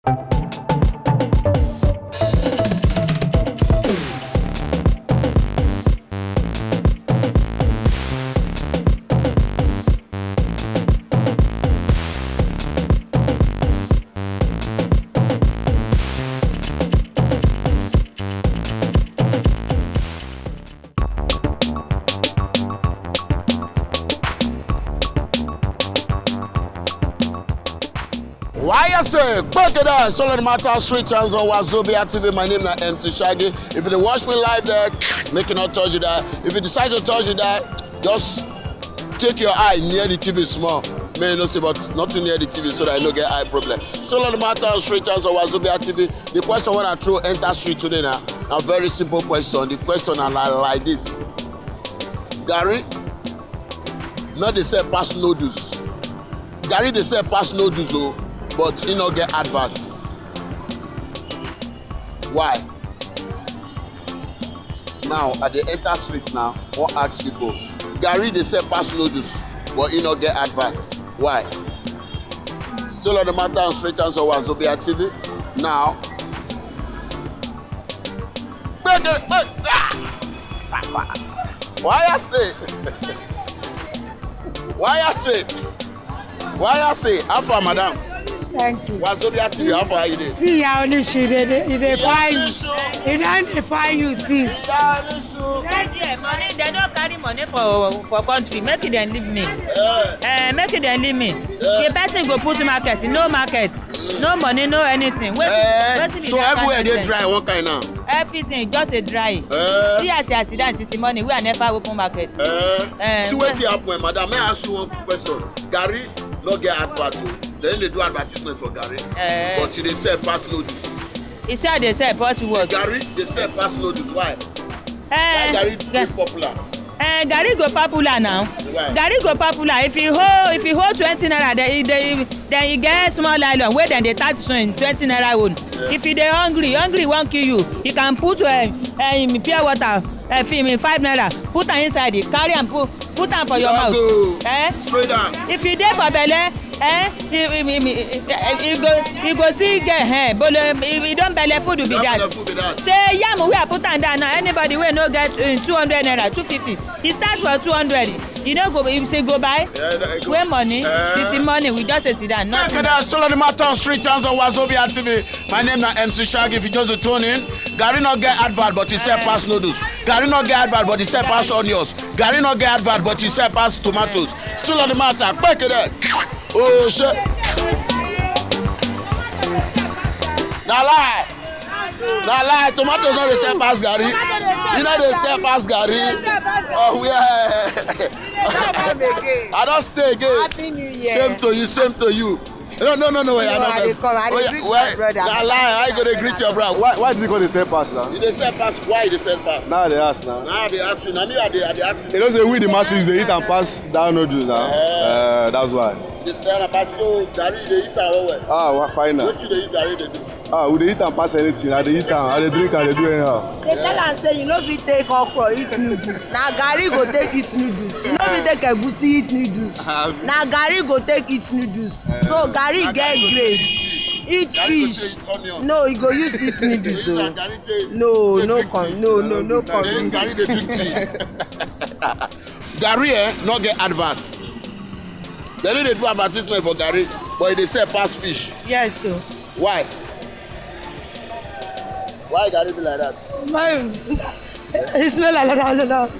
Why I say, back it up, Solid Matter Street Channels on Wazobia TV. My name is MC Shaggy. If you watch me live there, make it not touch you that. If you decide to touch you that, just take your eye near the TV small. May not say, but not too near the TV so that I don't get eye problem. Solid Matter Street Channels on Wazobia TV. The question when I throw enter street today now, a very simple question. The question is like this. Gary, not they say pass noodles. Gary they say pass noodles, oh. But you know get advert. Why? Now at the enter street now, what ask people? Gary they say pass noodles, but you know get advert. Why? Still on the Matter on Street Channels on Wazobia TV. Now, why I say? Why I say? Why I say? After madam. Thank you. Wazobia TV, how far are you there? See how only she they find you. They don't find you, sis. Money, they don't carry money for country. Make it then leave me. Make it then leave me. The person go put market, no market, no money, no anything. So everywhere they dry, what kind now? Everything just a dry. See as you sit down, since the money, we are never open market. See what happen, madam. May I ask you one question? Gary not get advert. Then they do advertisement for Gary. But they sell pass noodles. He said they sell what what? Gary, they sell pass noodles. Why? Why Gary go popular? Gary go popular now. Why? Gary go popular. If you hold 20 naira, then you get small nylon. Where then they tax you in 20 naira own. If you dey hungry won't kill you. You can put pure water. 5 naira. Put am inside it. Carry and put am for your mouth. Straight down. If you dey for belle, you go see get you don belle food be that. Say yam wey I put am down now. Anybody wey no get 200 naira, 250. He start for 200. You no go. You say go buy. Where money? Since money we just sit down. Nothing. Still on the Matter on Street Channels on Wazobia TV. My name is MC Shaggy. If you just tune in, Gary not get advert, but he sell pass noodles. Gary not get advert, but he sell pass onions. Gary not get advert, but he sell pass tomatoes. Still on the Matter. Back it up. Oh shit. Now lie. Tomatoes not the same pass Gary. You know they sell pass Gary. Oh yeah. I don't stay again. Happy New Year. Same to you. No. I greet my brother. Now lie. I go to greet your brother. Why did you call the same pass now? You dey sell pass. Why they sell pass? Now they ask now. Now they asking. Now me are they asking. You know say we the masses they eat and pass down noodles now. That's why. They sell and pass so Gary they eat and well. Ah, fine now. What you they eat Gary they do? We dey eat and pass anything. I dey eat and I dey drink and I dey do anyhow. They tell am say you no fit take okra eat noodles. Na Gary go take eat noodles. You no fit take egusi eat noodles. Na Gary go take eat noodles. So Gary get grade. Eat fish. No, he go use eat noodles. No come. Gary they drink tea. Gary not get advert. They need to do advertisement for Gary, but they sell pass fish. Yes, sir. Why? Why Gary be like that? It smell like that.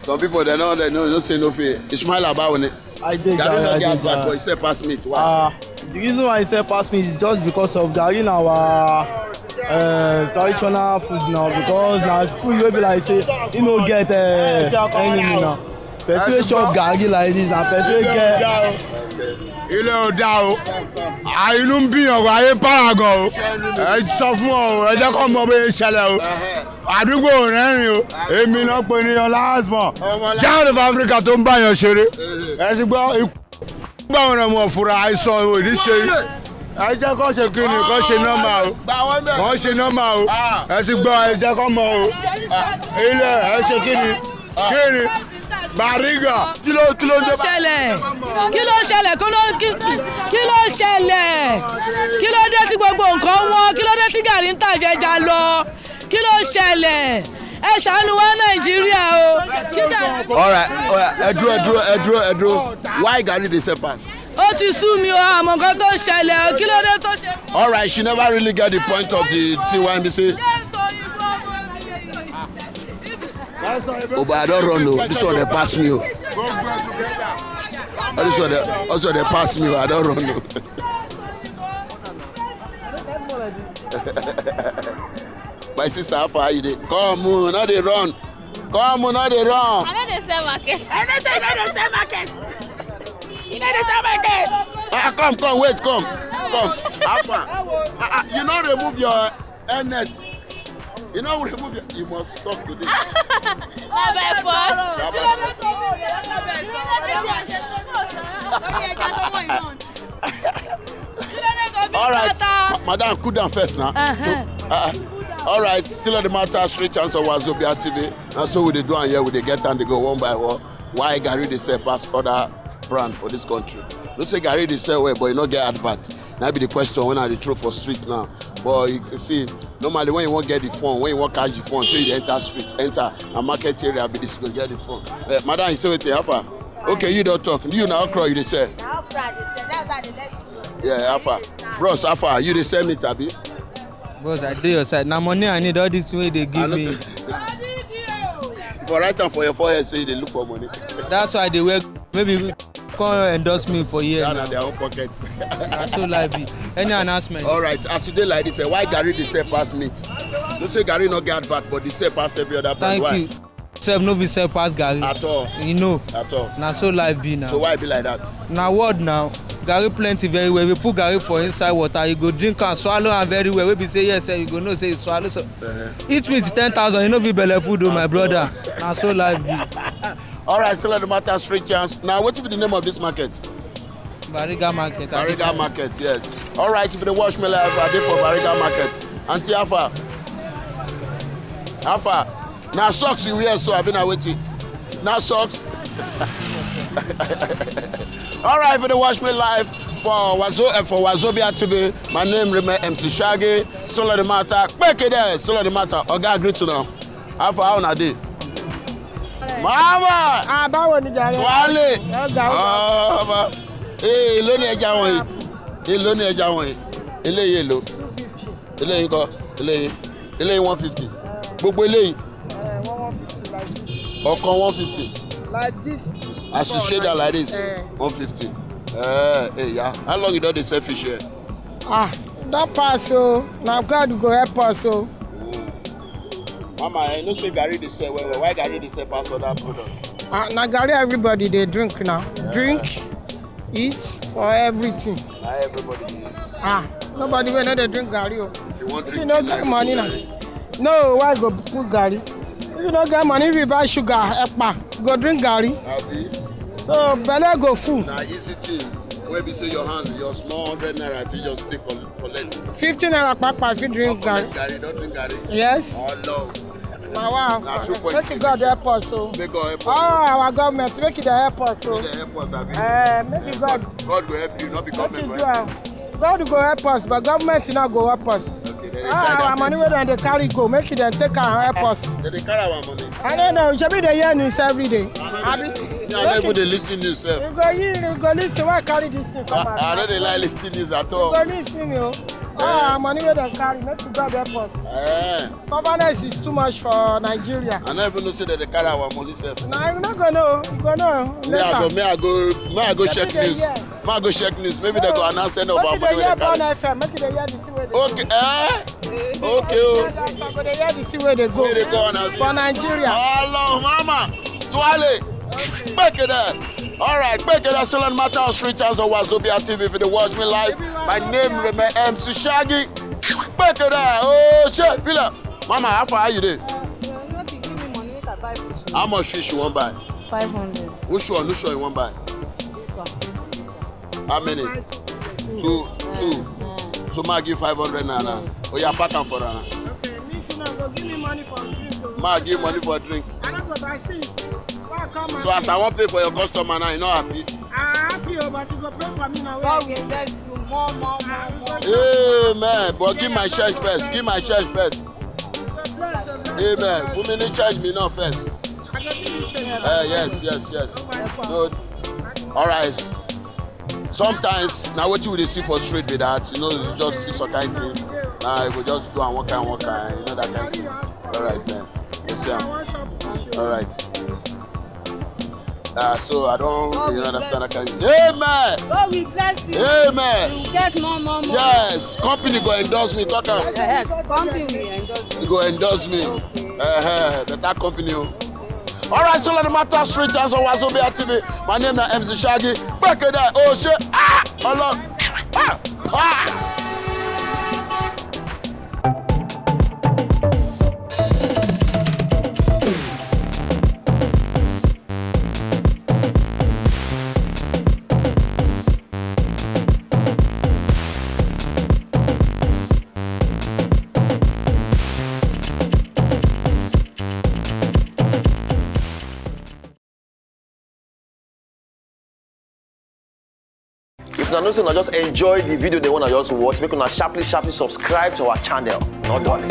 Some people they don't say no fear. It smell about it. I did Gary not get advert, but that. he sell pass meat. Why? The reason why I say pass me is just because of Gary in our traditional food now. Because now food will be like say you no get enemy now. Person wey chop Gary like this na person wey get. Ilé ò dá o, àìnú ń bíyàn wá ayé paragon o, ẹ sọ fún ọ o, ẹ jẹ́ kó mọ bóyá ìṣẹ̀lẹ̀ o, àdúgbò rẹ́rìn o, èmi náà pe ní ọlásmọ̀, Giant of Africa tó ń báyàn ṣeré, ẹ sì gbọ́ ikú gbàwọn ọmọ òfurufú àìsàn òdì ṣe yìí, ẹ jẹ́ kó ṣe kí ni kó ṣe nọ́mà o, kó ṣe nọ́mà o, ẹ sì gbọ́ ẹ jẹ́ kó mọ o, ilé ẹ ṣe kí ni Bariga. Kí ló ń dé bá. ṣẹlẹ̀ kí ló ṣẹlẹ̀ kí ló dé tí gbogbo nǹkan wọ́n kí ló dé tí gàrí ń tàjẹjà lọ kí ló ṣẹlẹ̀ ẹ ṣàánú wa Nàìjíríà o. Alright, ẹ dúró. Why Gari dey sell pass? Ó ti sú mi o àmọ́ nǹkan tó ṣẹlẹ̀ o kí ló dé tó ṣe. Alright, she never really get the point of the thing wey be say. Oh, but I don't run no. This one they pass me. This one they pass me. I don't run no. My sister, how far are you dey? Come on, now they run. Come on, now they run. I know they sell market. Come, wait, come. How far? You know, remove your net. You know, remove your. You must stop today. All right, madam, cool down first now. All right, still on the matter, straight chance of Wazobia TV. And so we dey do and here we dey get and they go one by one. Why Gari dey sell pass other brand for this country? Don't say Gari dey sell well, but you not get advert. That be the question when I dey throw for street now. But you can see, normally when you want get the phone, when you want catch the phone, so you enter street, enter a market area, be this go get the phone. Madam, you say what you have? Okay, you don't talk. You now cry, you dey sell. Now okra dey sell. That's why they let you. Yeah, Alpha. Bros, Alpha, you dey sell meat, abi? Boss, I do your side. Now money I need all this way they give me. For right time for your forehead, say they look for money. That's why they work. Maybe come endorse me for years. Down at their own pocket. That's so lively. Any announcement? All right, as you dey like this, why Gari dey sell pass meat? Don't say Gari no get advert, but they sell pass every other brand. Thank you. Self no be sell pass Gary. At all. You know. At all. Now so life be now. So why be like that? Now word now. Gary plenty very well. We put Gary for inside water. You go drink and swallow and very well. We be say yes, sir. You go know say you swallow. So eat meat 10,000. You know be belle food, my brother. Now so life be. All right, still on the matter, straight chance. Now, what will be the name of this market? Bariga Market. Bariga Market, yes. All right, if you watch me live, I did for Bariga Market. Auntie Alpha. Now socks you wear, so I've been waiting. Now socks. All right, if you watch me live for Wazobia TV, my name remains MC Shaggy. Still on the matter. Back it there. Still on the matter. Oga agree to now. Alpha, how na day? Mama! Báwo ni jàre? Wálé! Ọ̀gá. Èló ni ẹja wọ̀nyí? Èló ni ẹja wọ̀nyí? Eléyìí èló? Eléyìí ńkọ́? Eléyìí 150. Gbogbo eléyìí? 150 like this. Ọ̀kan 150. Like this. As you shade am like this? 150. Yeah. How long you don dey sell fish here? That pass o. Na God go help us o. Mama, I know say Gari dey sell well. Why Gari dey sell pass other products? Na Gari everybody dey drink now. Drink, eat for everything. Na everybody dey eat. Nobody wey no dey drink Gari o. If you wan If drink you no tea get like money na. No, why go put Gari? If you no get money, if you buy sugar, epa, go drink Gari. Abi? So belle go full. Na easy thing. When be say your hand, your small 100 naira, if you just take collect. 50 naira papa if you drink Gari. Gari, don't drink Gari. Yes. Oh no. Na wow. Na 2 points. Make God help us o. Make God help us. Our government make it help us o. Make God help us, abi? Make God. God go help you, not be government Make go help you. it do am. God go help us, but government no go help us. Okay, then they try Our that money wey dem dey carry go, make it dem take am help us. Then they carry our money. I don't know, shebi dey hear news every day. Abi? Me, I no even dey lis ten news sef. You go lis ten, why carry this thing come out? I no dey like lis ten news at You all. go lis ten o. Our money wey dem carry, make God help us. Stubbornness is too much for Nigeria. I no even know say that they carry our money sef. Na you no go know, you go know later. Me I go check dey news. hear. Me I go check news. Maybe they go announce end of our money wey they Make you dey hear carry. Born FM, make you dey hear the thing wey dey go. Okay, okay o. You go dey hear the thing wey dey go Wey dey go on abi? for Nigeria. Hello, mama. Tuale. Gbeke there. All right, gbeke there. Still on matter on street channels on Wazobia TV. If you dey watch me live, my name remain MC Shaggy. Gbeke there. Oh shit, feel it. Mama, how far are you there? How much fish you want buy? 500. Which one you want buy? This one. How many? Two. So ma give 500 naira. Oh yeah, pack am for her. Okay, me too now go give me money for drink. Ma give money for drink. I no go buy since. Why So as I won't pay for your customer now, you not happy? I'm happy, but you go pay for me now. God will bless you more. Amen. But give my church first. Give my church first. Amen. Who many charge me now first? Yes. Good. All right. Sometimes now what you will see for street with that, you know, you just see some kind of things. Now you will just do and one kind, you know that kind of thing. All right, then. Yes, sir. All right. So I don't really understand that kind of thing. Amen. God will bless you. Amen. You will get more. Yes, company go endorse me. Talk am. Company will endorse you. You go endorse me. Better company. All right, so let the matter street as on Wazobia TV. My name is MC Shaggy. Back it there. Oh shit. Allah. If you know, so just enjoy the video they want to just watch, make una sharply subscribe to our channel. Not darling.